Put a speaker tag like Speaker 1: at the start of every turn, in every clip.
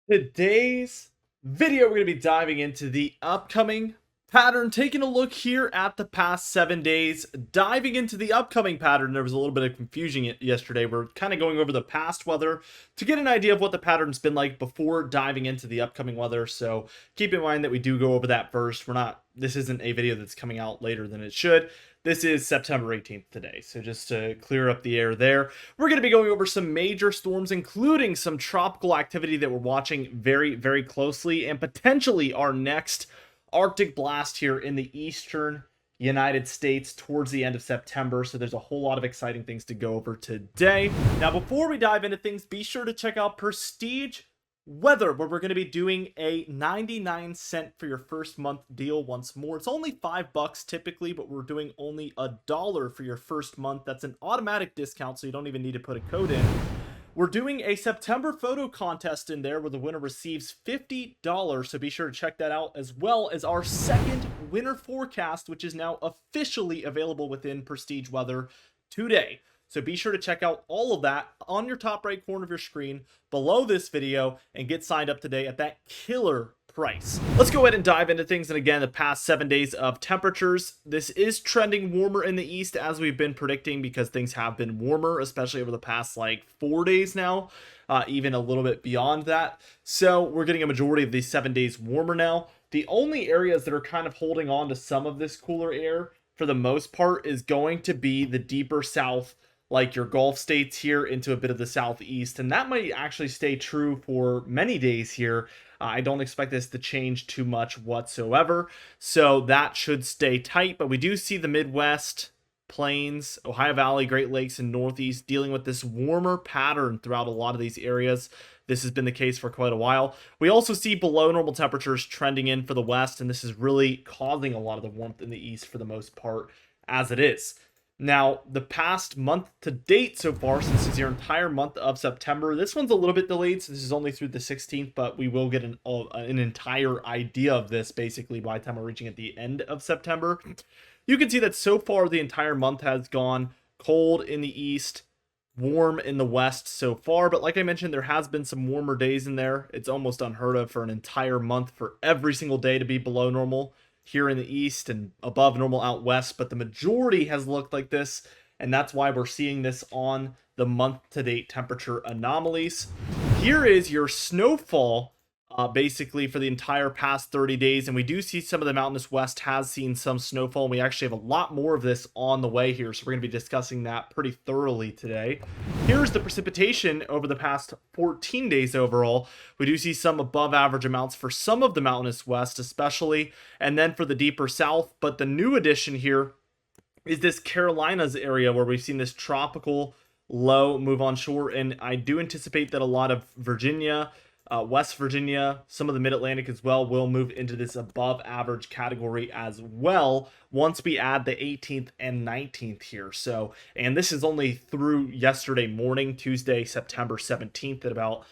Speaker 1: Today's video, we're going to be diving into the upcoming pattern, taking a look here at the past 7 days, diving into the upcoming pattern. There was a little bit of confusion yesterday. We're kind of going over the past weather to get an idea of what the pattern's been like before diving into the upcoming weather. So keep in mind that we do go over that first. This isn't a video that's coming out later than it should. This is September 18th today, so just to clear up the air there, we're going to be going over some major storms, including some tropical activity that we're watching very, very closely, and potentially our next Arctic blast here in the eastern United States towards the end of September. So there's a whole lot of exciting things to go over today. Now, before we dive into things, be sure to check out Prestige Weather, where we're going to be doing a 99-cent for your first month deal once more. It's only $5 typically, but we're doing only $1 for your first month. That's an automatic discount, so you don't even need to put a code in. We're doing a September photo contest in there where the winner receives $50, so be sure to check that out, as well as our second winter forecast, which is now officially available within Prestige Weather today. So be sure to check out all of that on your top right corner of your screen below this video and get signed up today at that killer price. Let's go ahead and dive into things. And again, the past 7 days of temperatures, this is trending warmer in the east as we've been predicting, because things have been warmer, especially over the past like 4 days now, even a little bit beyond that. So we're getting a majority of these 7 days warmer now. The only areas that are kind of holding on to some of this cooler air for the most part is going to be the deeper south, like your Gulf states here into a bit of the southeast, and that might actually stay true for many days here. I don't expect this to change too much whatsoever, so that should stay tight. But we do see the Midwest, Plains, Ohio Valley, Great Lakes, and Northeast dealing with this warmer pattern throughout a lot of these areas. This has been the case for quite a while. We also see below normal temperatures trending in for the West, and this is really causing a lot of the warmth in the East for the most part as it is. Now, the past month to date so far, since this is your entire month of September, this one's a little bit delayed, so this is only through the 16th, but we will get an entire idea of this basically by the time we're reaching at the end of September. You can see that so far the entire month has gone cold in the east, warm in the west so far, but like I mentioned, there has been some warmer days in there. It's almost unheard of for an entire month for every single day to be below normal here in the east and above normal out west, but the majority has looked like this, and that's why we're seeing this on the month-to-date temperature anomalies. Here is your snowfall basically for the entire past 30 days, and we do see some of the mountainous west has seen some snowfall, and we actually have a lot more of this on the way here, so we're going to be discussing that pretty thoroughly today. Here's the precipitation over the past 14 days overall. We do see some above average amounts for some of the mountainous west especially, and then for the deeper south. But the new addition here is this Carolinas area where we've seen this tropical low move on shore, and I do anticipate that a lot of Virginia, West Virginia, some of the mid-Atlantic as well, will move into this above average category as well once we add the 18th and 19th here. So, and this is only through yesterday morning, Tuesday, September 17th at about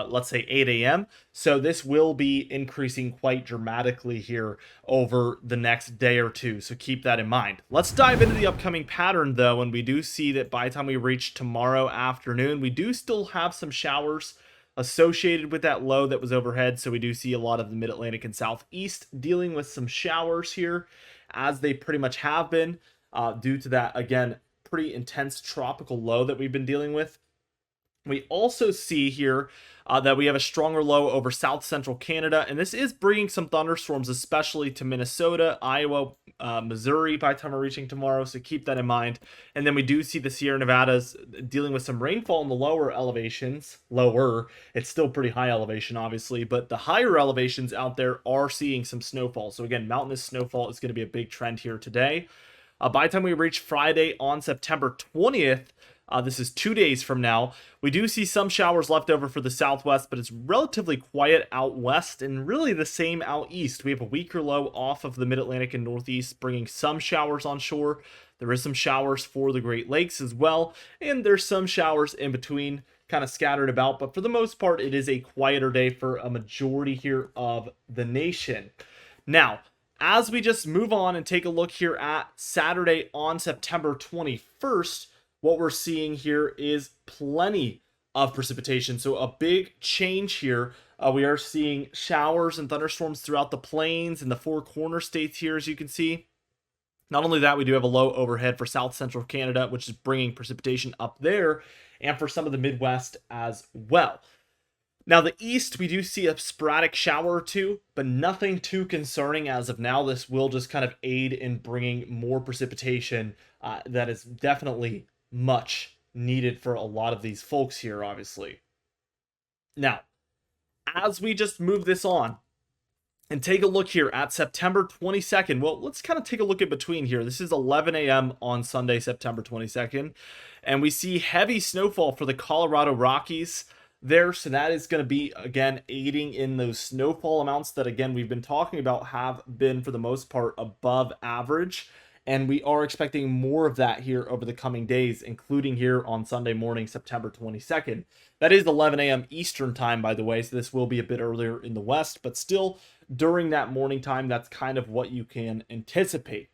Speaker 1: let's say 8 a.m. So this will be increasing quite dramatically here over the next day or two. So keep that in mind. Let's dive into the upcoming pattern though. And we do see that by the time we reach tomorrow afternoon, we do still have some showers associated with that low that was overhead. So we do see a lot of the mid-Atlantic and southeast dealing with some showers here, as they pretty much have been due to that, again, pretty intense tropical low that we've been dealing with. We also see here that we have a stronger low over south central Canada, and this is bringing some thunderstorms, especially to Minnesota, Iowa, Missouri by the time we're reaching tomorrow, so keep that in mind. And then we do see the Sierra Nevadas dealing with some rainfall in the lower elevations. It's still pretty high elevation, obviously, but the higher elevations out there are seeing some snowfall. So again, mountainous snowfall is going to be a big trend here today. By the time we reach Friday on September 20th, this is 2 days from now, we do see some showers left over for the southwest, but it's relatively quiet out west and really the same out east. We have a weaker low off of the mid-Atlantic and northeast, bringing some showers on shore. There is some showers for the Great Lakes as well, and there's some showers in between kind of scattered about, but for the most part, it is a quieter day for a majority here of the nation. Now, as we just move on and take a look here at Saturday on September 21st, what we're seeing here is plenty of precipitation. So a big change here. We are seeing showers and thunderstorms throughout the plains and the four corner states here, as you can see. Not only that, we do have a low overhead for south central Canada, which is bringing precipitation up there, and for some of the Midwest as well. Now, the east, we do see a sporadic shower or two, but nothing too concerning as of now. This will just kind of aid in bringing more precipitation that is definitely much needed for a lot of these folks here, obviously. Now, as we just move this on, and take a look here at September 22nd. Well, let's kind of take a look in between here. This is 11 a.m. on Sunday, September 22nd. And we see heavy snowfall for the Colorado Rockies there. So that is going to be, again, aiding in those snowfall amounts that, again, we've been talking about have been, for the most part, above average. And we are expecting more of that here over the coming days, including here on Sunday morning, September 22nd. That is 11 a.m. Eastern time, by the way, so this will be a bit earlier in the West, but still, during that morning time, that's kind of what you can anticipate.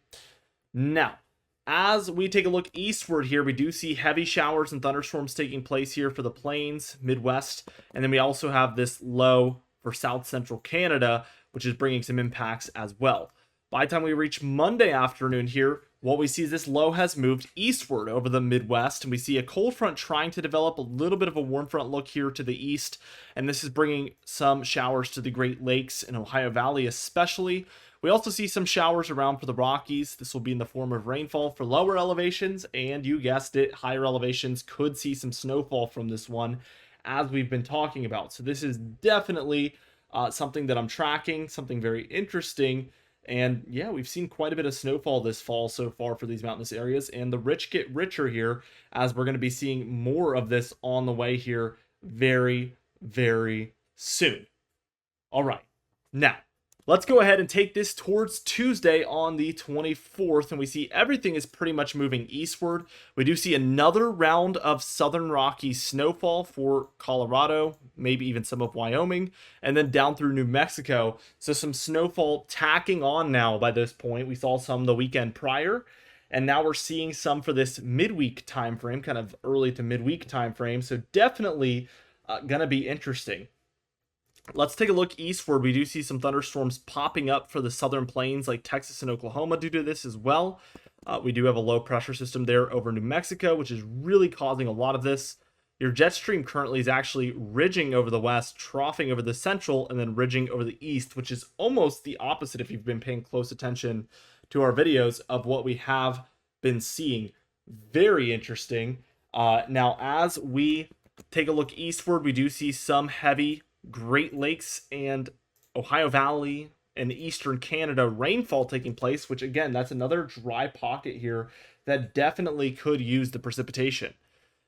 Speaker 1: Now, as we take a look eastward here, we do see heavy showers and thunderstorms taking place here for the plains, Midwest, and then we also have this low for south central Canada, which is bringing some impacts as well. By the time we reach Monday afternoon here, what we see is this low has moved eastward over the Midwest, and we see a cold front trying to develop, a little bit of a warm front look here to the east, and this is bringing some showers to the Great Lakes and Ohio Valley especially. We also see some showers around for the Rockies. This will be in the form of rainfall for lower elevations, and you guessed it, higher elevations could see some snowfall from this one, as we've been talking about. So this is definitely something that I'm tracking, something very interesting. And yeah, we've seen quite a bit of snowfall this fall so far for these mountainous areas, and the rich get richer here, as we're going to be seeing more of this on the way here very, very soon. All right, now let's go ahead and take this towards Tuesday on the 24th, and we see everything is pretty much moving eastward. We do see another round of southern Rockies snowfall for Colorado, maybe even some of Wyoming, and then down through New Mexico. So some snowfall tacking on now by this point. We saw some the weekend prior, and now we're seeing some for this midweek time frame, kind of early to midweek time frame. So definitely going to be interesting. Let's take a look eastward. We do see some thunderstorms popping up for the southern plains like Texas and Oklahoma due to this as well. We do have a low pressure system there over New Mexico, which is really causing a lot of this. Your jet stream currently is actually ridging over the west, troughing over the central, and then ridging over the east, which is almost the opposite if you've been paying close attention to our videos of what we have been seeing. Very interesting. Now, as we take a look eastward, we do see some heavy Great Lakes and Ohio Valley and eastern Canada rainfall taking place, which again, that's another dry pocket here that definitely could use the precipitation.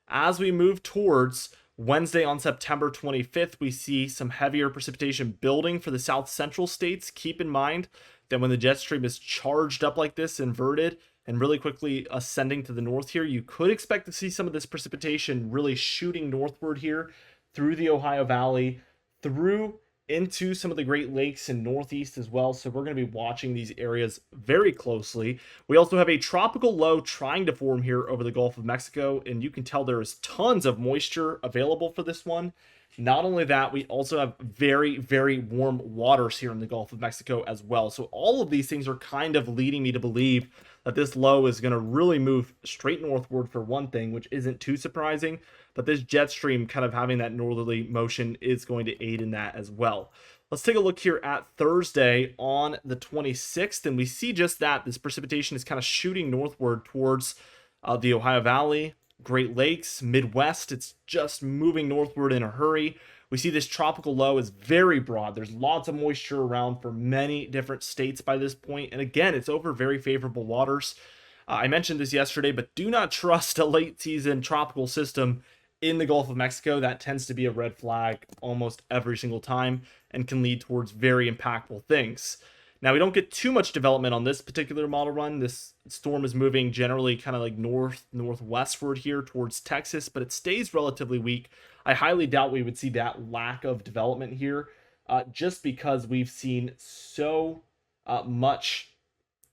Speaker 1: As we move towards Wednesday on September 25th, we see some heavier precipitation building for the south central states. Keep in mind that when the jet stream is charged up like this, inverted, and really quickly ascending to the north here, you could expect to see some of this precipitation really shooting northward here through the Ohio Valley, through into some of the Great Lakes and Northeast as well. So we're going to be watching these areas very closely. We also have a tropical low trying to form here over the Gulf of Mexico, and you can tell there is tons of moisture available for this one. Not only that, we also have very, very warm waters here in the Gulf of Mexico as well. So all of these things are kind of leading me to believe that this low is going to really move straight northward for one thing, which isn't too surprising. But this jet stream kind of having that northerly motion is going to aid in that as well. Let's take a look here at Thursday on the 26th, and we see just that. This precipitation is kind of shooting northward towards the Ohio Valley, Great Lakes, Midwest. It's just moving northward in a hurry. We see this tropical low is very broad. There's lots of moisture around for many different states by this point. And again, it's over very favorable waters. I mentioned this yesterday, but do not trust a late season tropical system in the Gulf of Mexico. That tends to be a red flag almost every single time and can lead towards very impactful things. Now, we don't get too much development on this particular model run. This storm is moving generally kind of like northwestward here towards Texas, but it stays relatively weak. I highly doubt we would see that lack of development here just because we've seen so much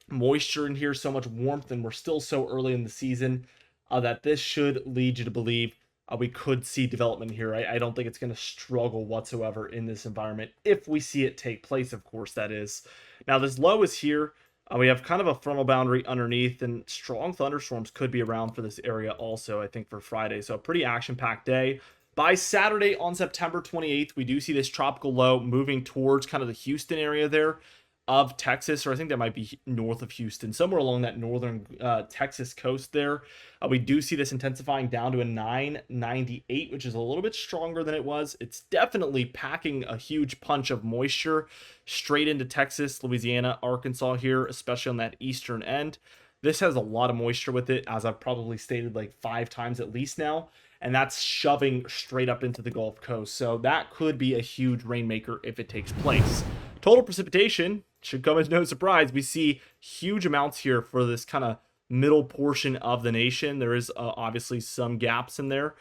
Speaker 1: moisture in here, so much warmth, and we're still so early in the season that this should lead you to believe we could see development here. I don't think it's going to struggle whatsoever in this environment if we see it take place, of course, that is. Now, this low is here. We have kind of a frontal boundary underneath, and strong thunderstorms could be around for this area also, I think, for Friday. So a pretty action-packed day. By Saturday on September 28th, we do see this tropical low moving towards kind of the Houston area there of Texas, or I think that might be north of Houston, somewhere along that northern Texas coast there. We do see this intensifying down to a 998, which is a little bit stronger than it was. It's definitely packing a huge punch of moisture straight into Texas, Louisiana, Arkansas here, especially on that eastern end. This has a lot of moisture with it, as I've probably stated like 5 times at least now, and that's shoving straight up into the Gulf Coast. So that could be a huge rainmaker if it takes place. Total precipitation should come as no surprise. We see huge amounts here for this kind of middle portion of the nation. There is obviously some gaps in there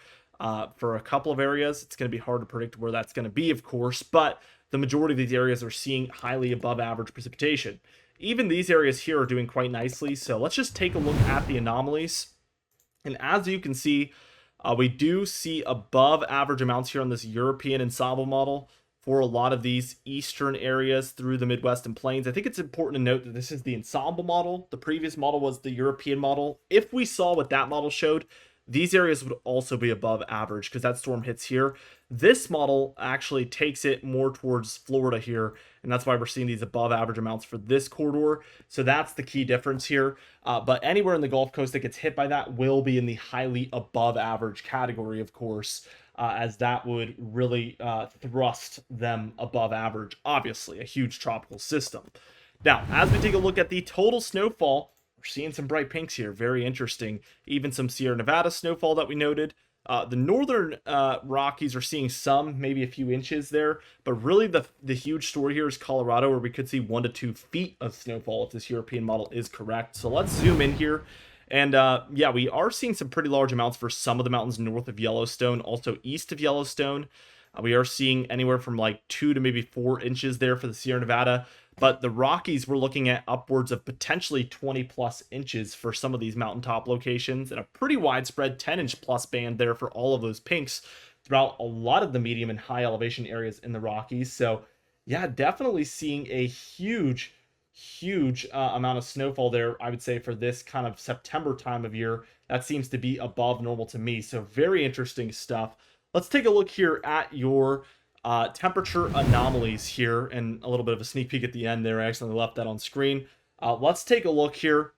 Speaker 1: for a couple of areas. It's going to be hard to predict where that's going to be, of course, but the majority of these areas are seeing highly above average precipitation. Even these areas here are doing quite nicely. So let's just take a look at the anomalies. And as you can see, we do see above average amounts here on this European ensemble model for a lot of these eastern areas through the Midwest and Plains. I think it's important to note that this is the ensemble model. The previous model was the European model. If we saw what that model showed, these areas would also be above average because that storm hits here. This model actually takes it more towards Florida here, and that's why we're seeing these above average amounts for this corridor. So that's the key difference here. But anywhere in the Gulf Coast that gets hit by that will be in the highly above average category, of course, as that would really thrust them above average. Obviously, a huge tropical system. Now, as we take a look at the total snowfall, we're seeing some bright pinks here. Very interesting. Even some Sierra Nevada snowfall that we noted. The northern Rockies are seeing some, maybe a few inches there, but really the huge story here is Colorado, where we could see 1 to 2 feet of snowfall if this European model is correct. So let's zoom in here. And yeah, we are seeing some pretty large amounts for some of the mountains north of Yellowstone, also east of Yellowstone. We are seeing anywhere from like 2 to maybe 4 inches there for the Sierra Nevada. But the Rockies, we're looking at upwards of potentially 20 plus inches for some of these mountaintop locations, and a pretty widespread 10-inch plus band there for all of those pinks throughout a lot of the medium and high elevation areas in the Rockies. So yeah, definitely seeing a huge amount of snowfall there, I would say, for this kind of September time of year. That seems to be above normal to me. So very interesting stuff. Let's take a look here at your temperature anomalies here, and a little bit of a sneak peek at the end there. I accidentally left that on screen. Let's take a look here.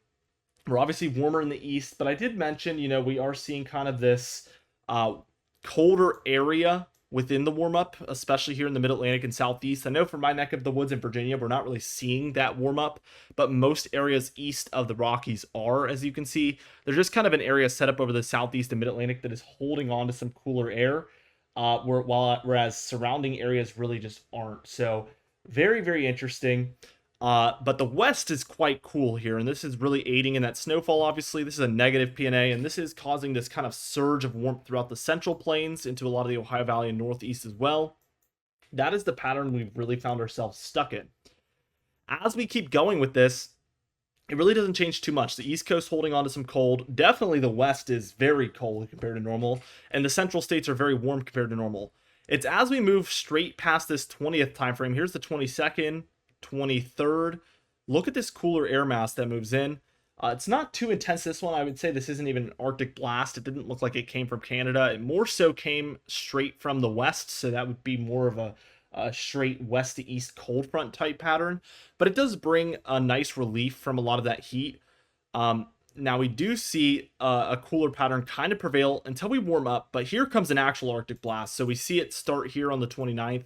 Speaker 1: We're obviously warmer in the east, but I did mention, you know, we are seeing kind of this colder area within the warm-up, especially here in the mid-Atlantic and southeast. I know for my neck of the woods in Virginia, we're not really seeing that warm-up, but most areas east of the Rockies are, as you can see. There's just kind of an area set up over the southeast and mid-Atlantic that is holding on to some cooler air. Whereas surrounding areas really just aren't. So very interesting. But the west is quite cool here, and this is really aiding in that snowfall. Obviously, this is a negative PNA, and this is causing this kind of surge of warmth throughout the central plains into a lot of the Ohio Valley and Northeast as well. That is the pattern we've really found ourselves stuck in. As we keep going with this, it really doesn't change too much. The East Coast holding on to some cold. Definitely the West is very cold compared to normal, and the central states are very warm compared to normal. It's as we move straight past this 20th time frame. Here's the 22nd, 23rd. Look at this cooler air mass that moves in. It's not too intense, this one. I would say this isn't even an Arctic blast. It didn't look like it came from Canada. It more so came straight from the west, so that would be more of a straight west to east cold front type pattern, but it does bring a nice relief from a lot of that heat. Now we do see a cooler pattern kind of prevail until we warm up, but here comes an actual Arctic blast. So we see it start here on the 29th.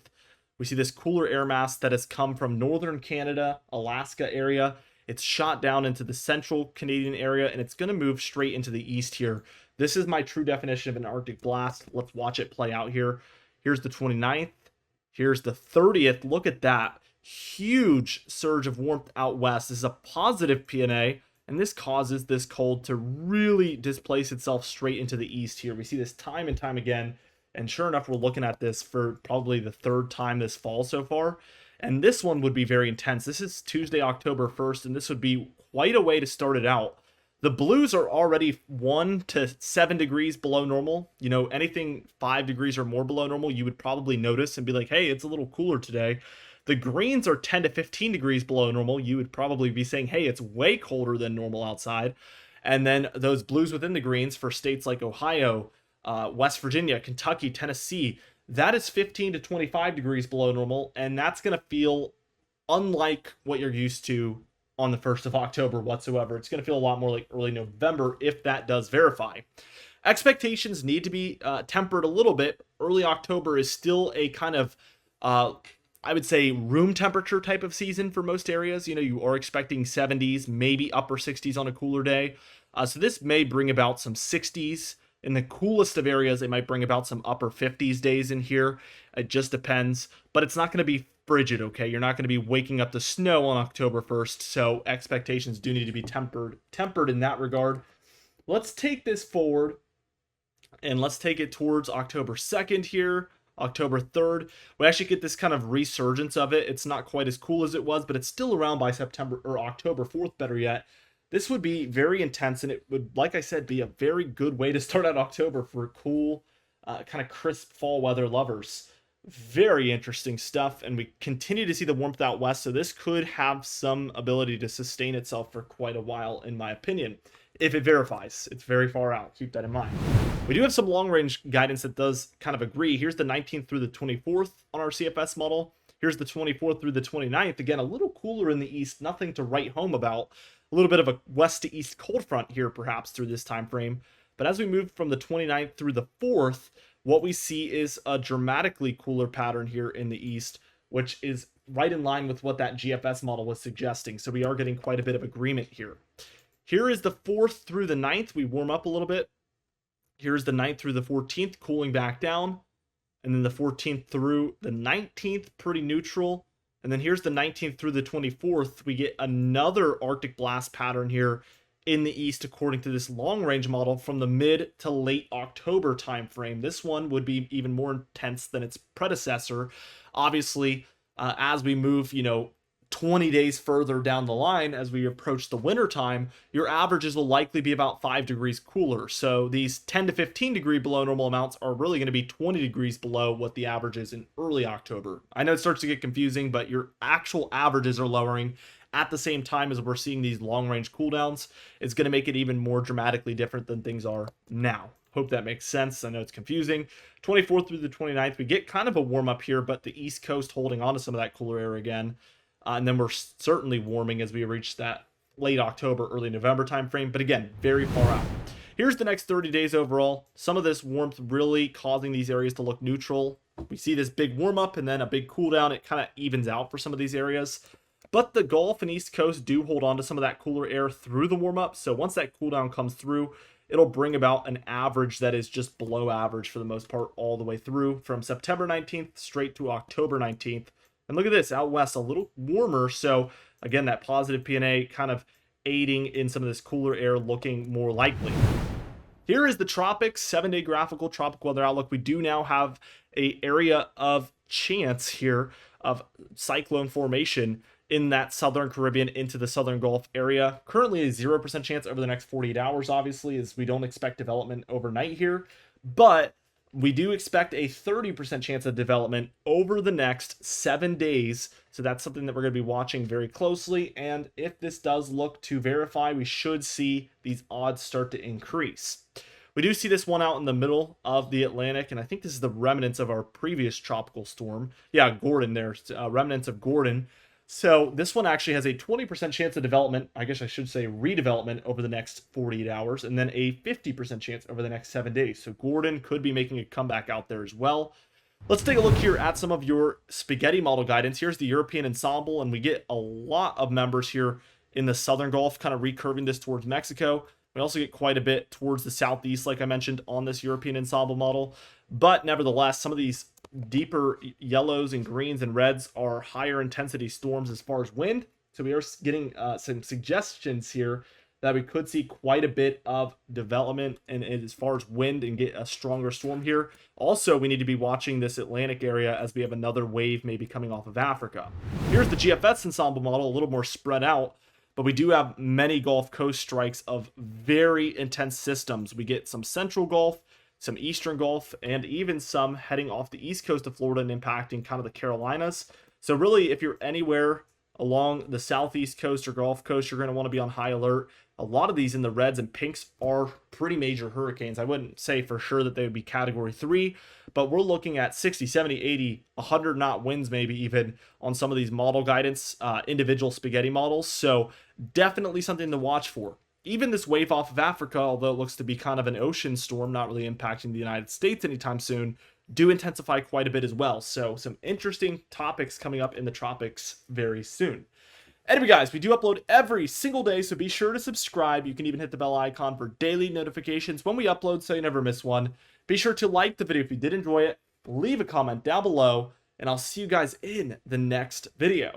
Speaker 1: We see this cooler air mass that has come from northern Canada, Alaska area. It's shot down into the central Canadian area, and it's going to move straight into the east here. This is my true definition of an Arctic blast. Let's watch it play out here. Here's the 29th. Here's the 30th. Look at that. Huge surge of warmth out west. This is a positive PNA, and this causes this cold to really displace itself straight into the east here. We see this time and time again, and sure enough, we're looking at this for probably the 3rd time this fall so far. And this one would be very intense. This is Tuesday, October 1st, and this would be quite a way to start it out. The blues are already 1 to 7 degrees below normal. You know, anything 5 degrees or more below normal, you would probably notice and be like, hey, it's a little cooler today. The greens are 10 to 15 degrees below normal. You would probably be saying, hey, it's way colder than normal outside. And then those blues within the greens for states like Ohio, West Virginia, Kentucky, Tennessee, that is 15 to 25 degrees below normal. And that's going to feel unlike what you're used to on the 1st of October whatsoever. It's going to feel a lot more like early November if that does verify. Expectations need to be tempered a little bit. Early October is still a kind of, I would say, room temperature type of season for most areas. You know, you are expecting 70s, maybe upper 60s on a cooler day. So this may bring about some 60s. In the coolest of areas, it might bring about some upper 50s days in here. It just depends. But it's not going to be frigid, okay? You're not going to be waking up to snow on October 1st, so expectations do need to be tempered in that regard. Let's take this forward, and let's take it towards October 2nd here, October 3rd. We actually get this kind of resurgence of it. It's not quite as cool as it was, but it's still around by September or October 4th, better yet. This would be very intense, and it would, like I said, be a very good way to start out October for cool, kind of crisp fall weather lovers. Very interesting stuff, and we continue to see the warmth out west, so this could have some ability to sustain itself for quite a while, in my opinion, if it verifies. It's very far out. Keep that in mind. We do have some long-range guidance that does kind of agree. Here's the 19th through the 24th on our CFS model. Here's the 24th through the 29th. Again, a little cooler in the east, nothing to write home about. A little bit of a west to east cold front here, perhaps, through this time frame. But as we move from the 29th through the 4th, what we see is a dramatically cooler pattern here in the east, which is right in line with what that GFS model was suggesting. So we are getting quite a bit of agreement here. Here is the 4th through the 9th. We warm up a little bit. Here's the 9th through the 14th, cooling back down. And then the 14th through the 19th, pretty neutral. And then here's the 19th through the 24th. We get another Arctic blast pattern here in the east, according to this long range model from the mid to late October timeframe. This one would be even more intense than its predecessor. Obviously, as we move, 20 days further down the line, as we approach the winter time, your averages will likely be about 5 degrees cooler. So these 10 to 15 degree below normal amounts are really going to be 20 degrees below what the average is in early October. I know it starts to get confusing, but your actual averages are lowering at the same time as we're seeing these long-range cooldowns. It's going to make it even more dramatically different than things are now. Hope that makes sense. I know it's confusing. 24th through the 29th, we get kind of a warm-up here, but the East Coast holding on to some of that cooler air again. And then we're certainly warming as we reach that late October, early November timeframe. But again, very far out. Here's the next 30 days overall. Some of this warmth really causing these areas to look neutral. We see this big warm-up and then a big cool-down. It kind of evens out for some of these areas. But the Gulf and East Coast do hold on to some of that cooler air through the warm-up. So once that cool-down comes through, it'll bring about an average that is just below average for the most part all the way through from September 19th straight to October 19th. And look at this, out west, a little warmer. So again, that positive PNA kind of aiding in some of this cooler air looking more likely. Here is the tropics, 7-day graphical tropical weather outlook. We do now have an area of chance here of cyclone formation in that southern Caribbean into the southern Gulf area. Currently a 0% chance over the next 48 hours, obviously, as we don't expect development overnight here. But we do expect a 30% chance of development over the next 7 days. So that's something that we're going to be watching very closely. And if this does look to verify, we should see these odds start to increase. We do see this one out in the middle of the Atlantic, and I think this is the remnants of our previous tropical storm. Yeah, Gordon there, remnants of Gordon. So this one actually has a 20% chance of development, I guess I should say redevelopment over the next 48 hours, and then a 50% chance over the next 7 days. So Gordon could be making a comeback out there as well. Let's take a look here at some of your spaghetti model guidance. Here's the European ensemble, and we get a lot of members here in the southern Gulf, kind of recurving this towards Mexico. We also get quite a bit towards the southeast, like I mentioned, on this European ensemble model. But nevertheless, some of these deeper yellows and greens and reds are higher intensity storms as far as wind. So we are getting some suggestions here that we could see quite a bit of development and as far as wind and get a stronger storm here. Also, we need to be watching this Atlantic area as we have another wave maybe coming off of Africa. Here's the GFS ensemble model, a little more spread out. but we do have many Gulf Coast strikes of very intense systems. We get some central Gulf, some eastern Gulf, and even some heading off the east coast of Florida and impacting kind of the Carolinas. So really, if you're anywhere along the southeast coast or Gulf Coast, you're going to want to be on high alert. A lot of these in the reds and pinks are pretty major hurricanes. I wouldn't say for sure that they would be category 3, but we're looking at 60, 70, 80, 100 knot winds maybe even on some of these model guidance, individual spaghetti models. So definitely something to watch for. Even this wave off of Africa, although it looks to be kind of an ocean storm, not really impacting the United States anytime soon, do intensify quite a bit as well. So some interesting topics coming up in the tropics very soon. Anyway, guys, we do upload every single day, so be sure to subscribe. You can even hit the bell icon for daily notifications when we upload so you never miss one. Be sure to like the video if you did enjoy it, leave a comment down below, and I'll see you guys in the next video.